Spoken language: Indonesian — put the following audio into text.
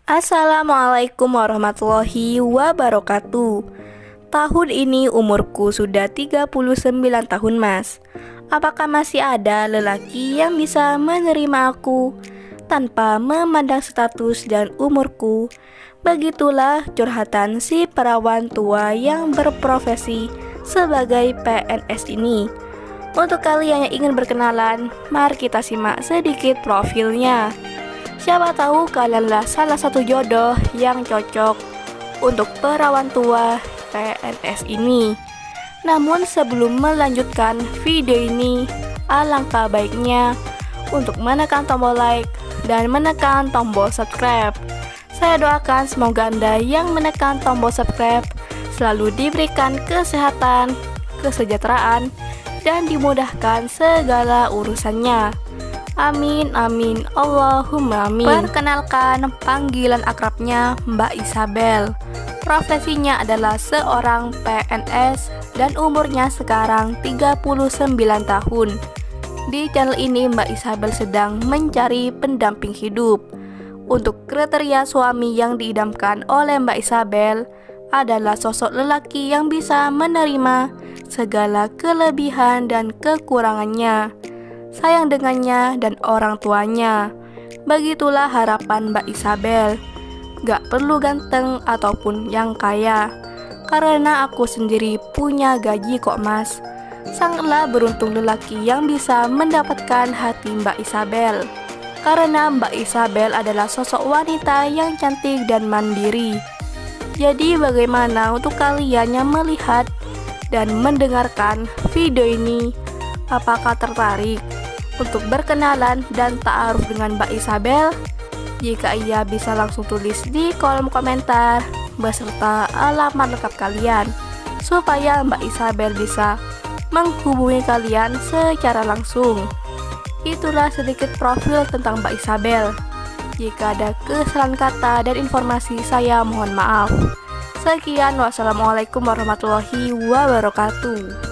Assalamualaikum warahmatullahi wabarakatuh. Tahun ini umurku sudah 39 tahun, Mas. Apakah masih ada lelaki yang bisa menerima aku tanpa memandang status dan umurku? Begitulah curhatan si perawan tua yang berprofesi sebagai PNS ini. Untuk kalian yang ingin berkenalan, mari kita simak sedikit profilnya. Siapa tahu kalianlah salah satu jodoh yang cocok untuk perawan tua PNS ini. Namun sebelum melanjutkan video ini, alangkah baiknya untuk menekan tombol like dan menekan tombol subscribe. Saya doakan semoga Anda yang menekan tombol subscribe selalu diberikan kesehatan, kesejahteraan, dan dimudahkan segala urusannya. Amin, amin, Allahumma amin. Perkenalkan, panggilan akrabnya Mbak Isabel. Profesinya adalah seorang PNS dan umurnya sekarang 39 tahun. Di channel ini Mbak Isabel sedang mencari pendamping hidup. Untuk kriteria suami yang diidamkan oleh Mbak Isabel adalah sosok lelaki yang bisa menerima segala kelebihan dan kekurangannya, sayang dengannya dan orang tuanya. Begitulah harapan Mbak Isabel. Gak perlu ganteng ataupun yang kaya, karena aku sendiri punya gaji kok, Mas. Sangatlah beruntung lelaki yang bisa mendapatkan hati Mbak Isabel, karena Mbak Isabel adalah sosok wanita yang cantik dan mandiri. Jadi bagaimana untuk kalian yang melihat dan mendengarkan video ini? Apakah tertarik untuk berkenalan dan ta'aruf dengan Mbak Isabel? Jika iya, bisa langsung tulis di kolom komentar beserta alamat lengkap kalian supaya Mbak Isabel bisa menghubungi kalian secara langsung. Itulah sedikit profil tentang Mbak Isabel. Jika ada kesalahan kata dan informasi, saya mohon maaf. Sekian, wassalamualaikum warahmatullahi wabarakatuh.